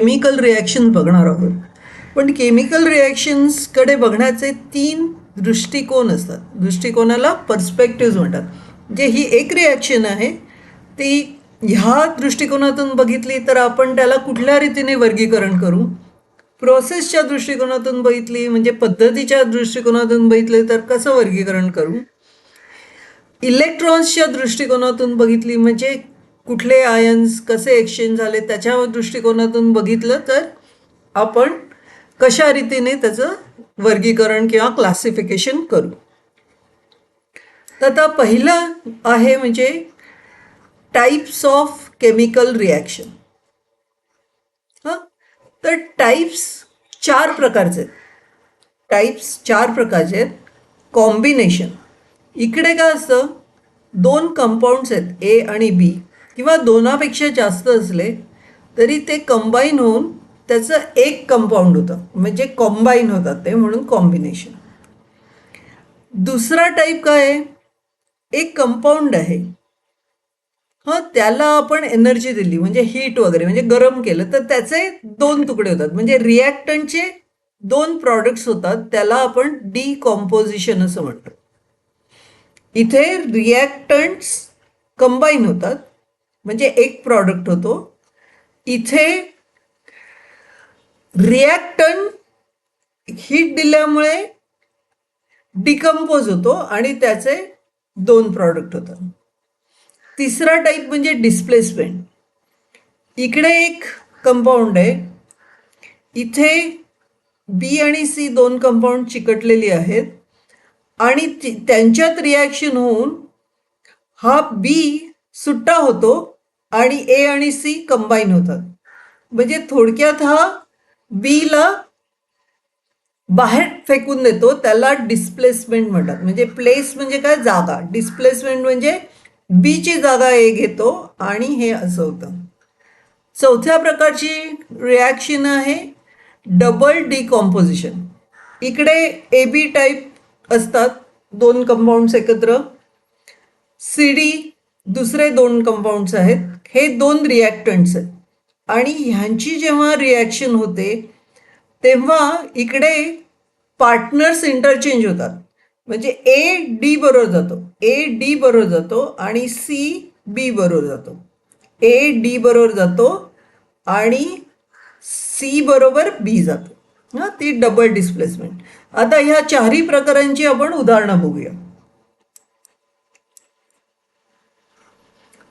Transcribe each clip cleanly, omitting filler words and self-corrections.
Chemical reaction बघणार आहोत. पण केमिकल रिॲक्शन्सकडे बघण्याचे 3 दृष्टिकोन असतात. दृष्टिकोनाला पर्स्पेक्टिव्ह म्हणतात. म्हणजे ही एक रिॲक्शन आहे, ती ह्या दृष्टिकोनातून बघितली तर आपण त्याला कुठल्या रीतीने वर्गीकरण करू. प्रोसेसच्या दृष्टिकोनातून बघितली म्हणजे पद्धतीच्या दृष्टिकोनातून बघितले तर कसं वर्गीकरण करू. इलेक्ट्रॉन्सच्या दृष्टिकोनातून बघितली म्हणजे कुठले आयन्स कसे एक्सचेंज झाले त्याच्या दृष्टिकोनातून बघितलं तर आपण कशा रीतीने त्याचं वर्गीकरण किंवा क्लासिफिकेशन करू. तर आता पहिलं आहे म्हणजे टाईप्स ऑफ केमिकल रिॲक्शन. हां, तर टाईप्स 4 प्रकारचे आहेत. टाईप्स 4 प्रकारचे आहेत. कॉम्बिनेशन, इकडे काय असतं, 2 कंपाऊंड्स आहेत ए आणि बी किंवा 2पेक्षा जास्त असले तरी ते कंबाईन होऊन त्याचं एक कंपाऊंड होतं म्हणजे कॉम्बाईन होतात ते, म्हणून कॉम्बिनेशन. दुसरा टाईप काय आहे, एक कंपाऊंड आहे, हां, त्याला आपण एनर्जी दिली म्हणजे हीट वगैरे म्हणजे गरम केलं तर त्याचे 2 तुकडे होतात म्हणजे रिॲक्टंटचे 2 प्रॉडक्ट्स होतात, त्याला आपण डिकॉम्पोजिशन असं म्हणतो. इथे रिॲक्टंट्स कंबाईन होतात म्हणजे एक प्रॉडक्ट होतो. इथे रिॲक्टंट हीट दिल्यामुळे डिकम्पोज होतो आणि त्याचे 2 प्रॉडक्ट होतात. तिसरा टाईप म्हणजे डिस्प्लेसमेंट. इकडे एक कंपाऊंड आहे, इथे बी आणि सी 2 कंपाऊंड चिकटलेली आहेत आणि त्यांच्यात रिॲक्शन होऊन हा बी सुट्टा होतो आणि ए आणि सी कंबाईन होतात. म्हणजे थोडक्यात हा बीला बाहेर फेकून देतो, त्याला डिस्प्लेसमेंट म्हणतात. म्हणजे प्लेस म्हणजे काय, जागा. डिस्प्लेसमेंट म्हणजे बीची जागा ए घेतो आणि हे असं होतं. चौथ्या प्रकारची रिॲक्शन आहे डबल डिकॉम्पोजिशन. इकडे ए बी टाईप असतात 2 कंपाऊंड्स एकत्र, सी डी दुसरे 2 कंपाऊंड्स आहेत, हे 2 रिॲक्टंट्स आहेत आणि ह्यांची जेव्हा रिॲक्शन होते तेव्हा इकडे पार्टनर्स इंटरचेंज होतात. म्हणजे ए डी बरोबर जातो, ए डी बरोबर जातो आणि सी बी बरोबर जातो, ए डी बरोबर जातो आणि सी बरोबर बी जातो. हां, ती डबल डिस्प्लेसमेंट. आता ह्या 4ही प्रकारांची आपण उदाहरणं बघूया.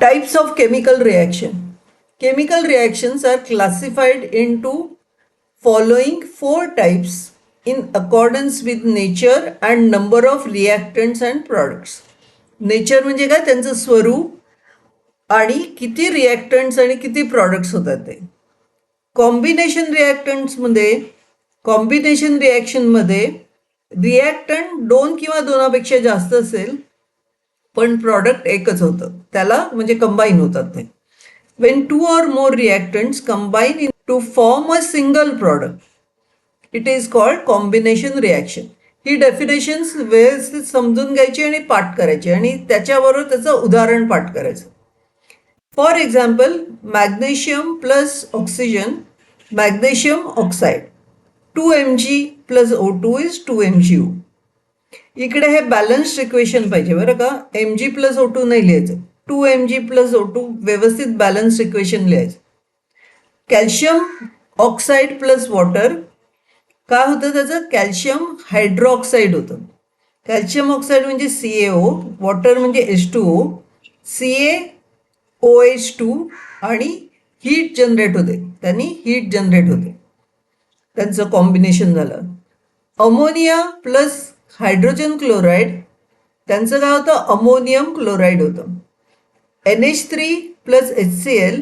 Types of chemical reaction. Chemical reactions are classified into following 4 types in accordance with nature and number of reactants and products. Nature म्हणजे काय, त्यांचं स्वरूप आणि किती रिॲक्टंट्स आणि किती प्रॉडक्ट्स होतात ते. कॉम्बिनेशन रिॲक्शनमध्ये रिॲक्टंट 2 किंवा 2पेक्षा जास्त असेल पण प्रॉडक्ट एकच होतं, त्याला म्हणजे कंबाईन होतात ते. Wien 2 or more reactants combine in to form a single product, it is called combination reaction. He definitions व्यवस्थित समजून घ्यायची आणि पाठ करायची आणि त्याच्याबरोबर त्याचं उदाहरण पाठ करायचं. For example, magnesium plus oxygen, magnesium oxide, 2 mg plus O2 is 2 mgU. इकडे हे बॅलन्स्ड इक्वेशन पाहिजे बरं का, mg प्लस O2 नाही लिहायचं, 2 mg प्लस O2 व्यवस्थित बॅलन्स्ड इक्वेशन लिहायचं. कॅल्शियम ऑक्साईड प्लस वॉटर, काय होतं त्याचं, कॅल्शियम हायड्रोऑक्साईड होतं. कॅल्शियम ऑक्साईड म्हणजे CaO, वॉटर म्हणजे H2O, CaOH2 आणि हीट जनरेट होते, त्यांनी हीट जनरेट होते, त्यांचं कॉम्बिनेशन झालं. अमोनिया प्लस हायड्रोजन क्लोराईड, त्यांचं काय होतं, अमोनियम क्लोराईड होतं. NH3 plus HCl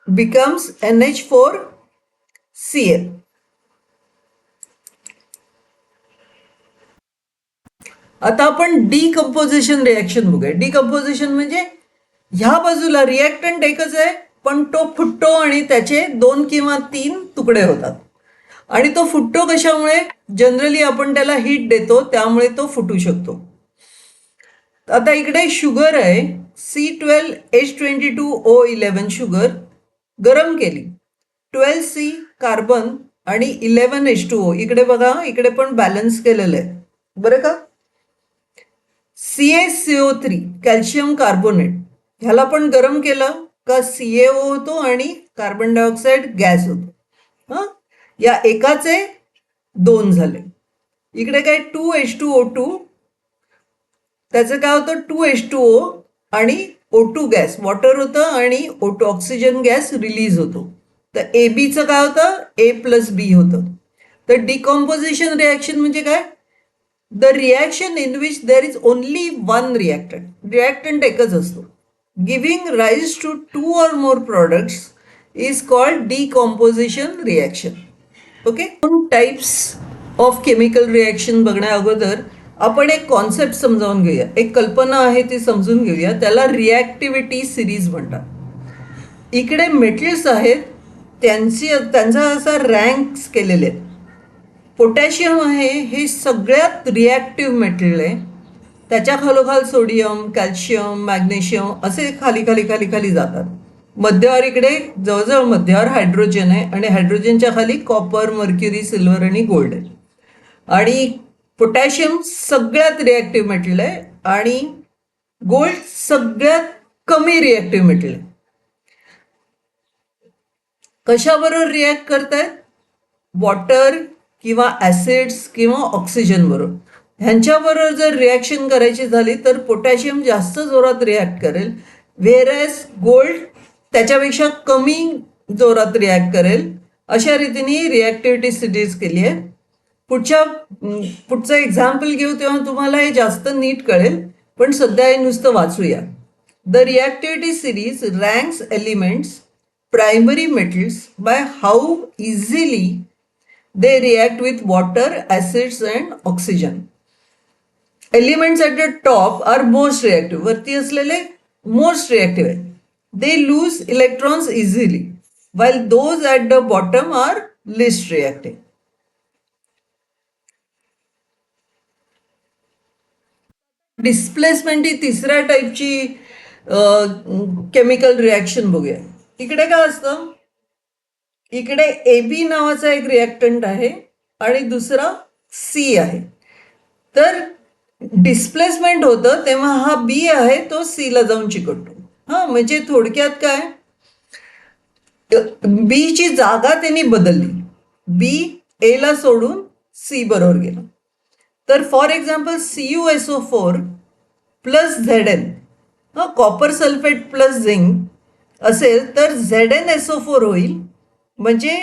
becomes NH4Cl. आता आपण डिकम्पोजिशन रिॲक्शन बघूया. डिकम्पोजिशन म्हणजे ह्या बाजूला रिॲक्टंट एकच आहे पण तो फुटतो आणि त्याचे 2 किंवा 3 तुकडे होतात. आणि तो फुटतो कशामुळे, जनरली आपण त्याला हीट देतो त्यामुळे तो फुटू शकतो. आता इकडे शुगर आहे, C12H22O11 शुगर गरम केली 12C कार्बन आणि 11H2O. इकडे बघा, इकडे पण बॅलन्स केलेलं आहे बरं का. CaCO3 कॅल्शियम कार्बोनेट, ह्याला पण गरम केलं का CaO होतो आणि कार्बन डायऑक्साईड गॅस होतो. हां, या एकाचे 2 झाले. इकडे काय 2H2O2, त्याचं काय होतं 2H2O आणि O2 गॅस वॉटर होतं आणि O2 ऑक्सिजन गॅस रिलीज होतो. तर ABचं काय होतं A+B होतं. तर डिकॉम्पोजिशन रिॲक्शन म्हणजे काय, the reaction in which there is only one reactant, reactant एकच असतो, giving rise to 2 or more products is called decomposition reaction. Okay, 2 types of chemical reaction बघण्या अगोदर आपण एक कॉन्सेप्ट समजावून घेऊया, एक कल्पना आहे ती समजून घेऊया. त्याला रिॲक्टिव्हिटी सिरीज म्हणतात. इकडे मेटल्स आहेत, त्यांचा असा रँक्स केलेले आहेत. पोटॅशियम आहे हे सगळ्यात रिॲक्टिव्ह मेटल आहे. त्याच्या खालोखाल सोडियम, कॅल्शियम, मॅग्नेशियम असे खाली खाली खाली खाली जातात. मध्यावर इकडे जवळजवळ मध्यावर हायड्रोजन आहे आणि हायड्रोजनच्या खाली कॉपर, मर्क्युरी, सिल्वर आणि गोल्ड आहे. आणि पोटॅशियम सगळ्यात रिॲक्टिव्ह मेटल आहे आणि गोल्ड सगळ्यात कमी रिॲक्टिव्ह मेटल आहे. कशाबरोबर रिॲक्ट करतायत, वॉटर किंवा ॲसिड्स किंवा ऑक्सिजन बरोबर. ह्यांच्याबरोबर जर रिॲक्शन करायची झाली तर पोटॅशियम जास्त जोरात रिॲक्ट करेल, व्हेअरएज गोल्ड त्याच्यापेक्षा कमी जोरात रिॲक्ट करेल. अशा रीतीने रिॲक्टिव्हिटी सिरीज केली आहे. पुढचं एक्झाम्पल घेऊ तेव्हा तुम्हाला हे जास्त नीट कळेल, पण सध्या हे नुसतं वाचूया. The reactivity series ranks elements primary metals by how easily they react with water, acids and oxygen. Elements at the top are most reactive, वरती असलेले मोस्ट रिॲक्टिव्ह आहेत. They lose electrons easily while those at the bottom are least reactive. Displacement ही तिसऱ्या टाईपची chemical reaction बघूया. इकडे काय असतं, इकडे AB नावाचा एक रिॲक्टंट आहे आणि दुसरा C आहे. तर डिस्प्लेसमेंट होतं तेव्हा हा B आहे तो C ला जाऊन चिकटतो. हां, म्हणजे थोडक्यात काय, B ची जागा त्यांनी बदलली, B A ला सोडून C बरोबर गेला. तर for example CuSO4 plus Zn, copper sulphate plus zinc असेल तर ZnSO4 होईल. म्हणजे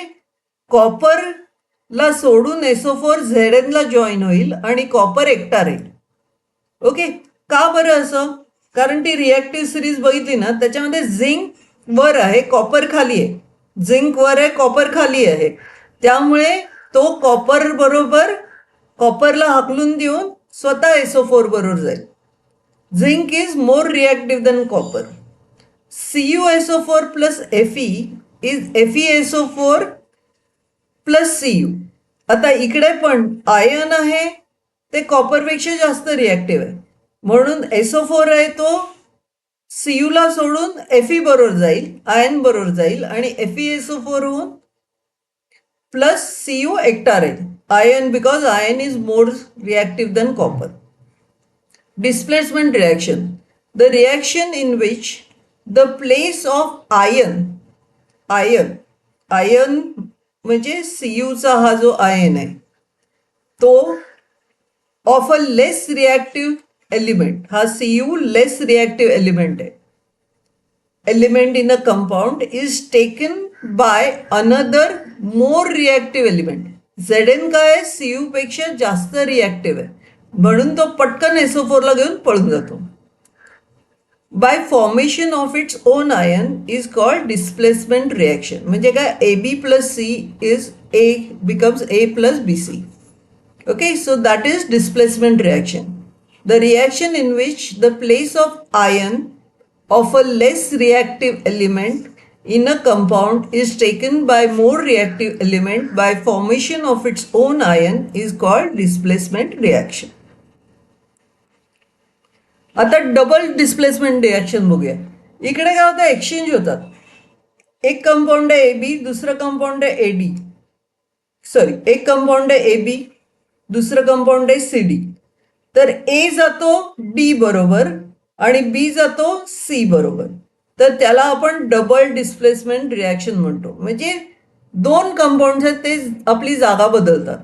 कॉपरला सोडून SO4 Zn ला जॉईन होईल आणि कॉपर एकटा राहील. ओके, का बरं असं, कारण ती रिॲक्टिव्ह सिरीज बघितली ना, त्याच्यामध्ये झिंक वर आहे, कॉपर खाली आहे. झिंक वर आहे, कॉपर खाली आहे. त्यामुळे तो कॉपर बरोबर कॉपरला हाकलून देऊन स्वतः SO4 बरोबर जाईल. Zinc is more reactive than copper. CuSO4 plus Fe is FeSO4 plus Cu. आता इकडे पण आयन आहे ते कॉपरपेक्षा जास्त रिॲक्टिव्ह आहे, म्हणून SO4 आहे तो Cu ला सोडून Fe बरोबर जाईल, आयन बरोबर जाईल आणि FeSO4 होऊन प्लस Cu एकटा राहील, ion, because ion is more reactive than copper. Displacement reaction, the reaction in which the place of ion म्हणजे Cuचा हा जो आयन आहे तो of a less reactive element, हा Cu लेस रिॲक्टिव्ह एलिमेंट आहे, element in a compound is taken by another more reactive element. Zn काय आहे, Cu पेक्षा जास्त रिॲक्टिव्ह आहे, म्हणून तो पटकन SO4 ला घेऊन पळून जातो. Bye formation of its own ion is called displacement reaction. म्हणजे काय, AB plus C is A becomes A plus BC. Okay, so that is displacement reaction. The reaction in which the place of ion of a less reactive element in a compound is taken by more reactive element by formation of its own ion is called displacement reaction. आता double displacement reaction बघूया. इकडे काय होतं, exchange होतात. एक compound आहे AB, दुसरं compound आहे AD. सॉरी, एक कंपाऊंड आहे AB, दुसरं कंपाऊंड आहे CD. तर A जातो D बरोबर आणि B जातो C बरोबर. तर त्याला आपण डबल डिस्प्लेसमेंट रिॲक्शन म्हणतो. म्हणजे दोन कंपाऊंड आहेत ते आपली जागा बदलतात.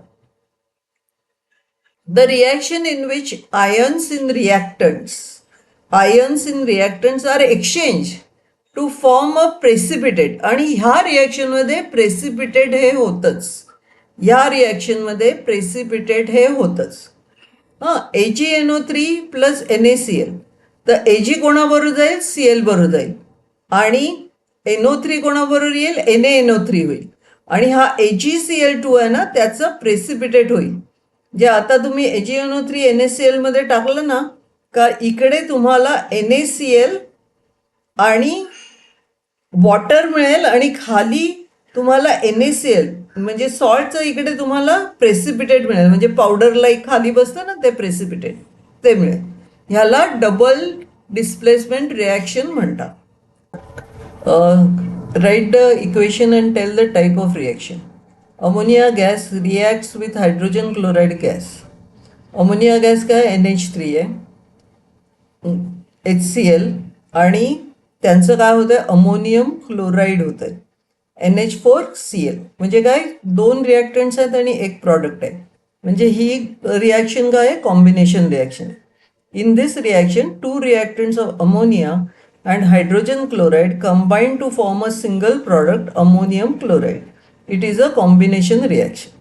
The reaction in which ions in reactants are exchanged to form a precipitate. आणि ह्या रिॲक्शन मध्ये प्रेसिपिटेट हे होतच. ह्या रिॲक्शन मध्ये प्रेसिपिटेट हे होतच. AgNO3 plus NaCl. तर Ag कोणाबरोबर जाईल? Cl बरोबर जाईल. आणि NO3 कोणाबरोबर येईल? NaNO3 होईल. आणि हा AgCl2 आहे ना, त्याचं प्रेसिपिटेट होईल. जे आता तुम्ही AgNO3 NaCl मध्ये टाकलं ना, का इकडे तुम्हाला NaCl आणि वॉटर मिळेल आणि खाली तुम्हाला NaCl म्हणजे सॉल्टचं इकडे तुम्हाला प्रेसिपिटेट मिळेल. म्हणजे पावडर लाईक खाली बसतं ना, ते प्रेसिपिटेट ते मिळेल. ह्याला डबल डिस्प्लेसमेंट रिॲक्शन म्हणतात. Write the equation and tell the type of reaction. Ammonia gas reacts with hydrogen chloride gas. Ammonia gas काय? NH3 आहे, HCl, आणि त्यांचं काय होतं आहे? अमोनियम क्लोराईड होतं आहे, NH4Cl. म्हणजे काय? दोन रिॲक्टंट्स आहेत आणि एक प्रॉडक्ट आहे. म्हणजे ही रिॲक्शन काय आहे? Combination reaction. In this reaction 2 reactants of ammonia and hydrogen chloride combine to form a single product, ammonium chloride. It is a combination reaction.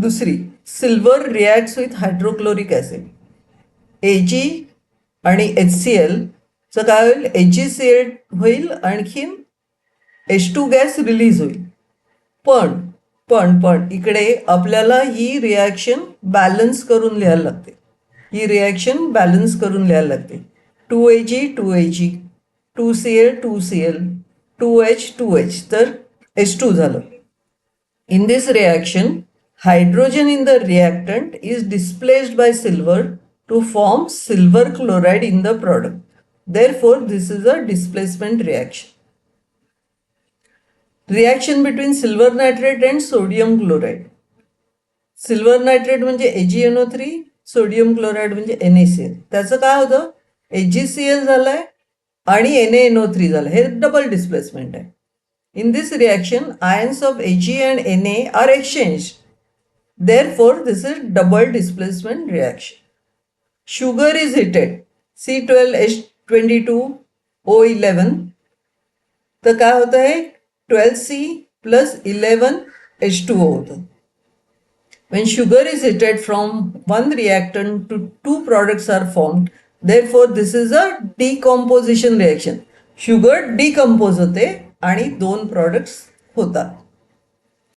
दुसरी, silver reacts with hydrochloric acid. Ag आणि HCl चं काय होईल? AgCl होईल, आणखीन H2 gas release होईल. पण इकडे आपल्याला ही रिॲक्शन बॅलन्स करून लिहायला लागते. ही रिॲक्शन बॅलन्स करून लिहायला लागते. 2Ag 2Ag, 2Cl 2Cl, 2H 2H, तर H2 झालं. In this reaction, hydrogen in the reactant is displaced by silver to form silver chloride in the product. Therefore, this is a displacement reaction. Reaction between silver nitrate and sodium chloride. Silver nitrate म्हणजे AgNO3, sodium chloride म्हणजे NaCl. त्याचं काय होतं? AgCl झालंय आणि NaNO3 झालं. हे double displacement आहे. In this reaction ions of Ag and Na are exchange. Therefore this is double displacement reaction. Sugar is heated, C12H22O11. तर काय होतं? हे 12C प्लस 11H2O होतं. When sugar is heated from one reactant to 2 products are formed, therefore this is a decomposition reaction. Sugar decompose होते आणि 2 products होतात.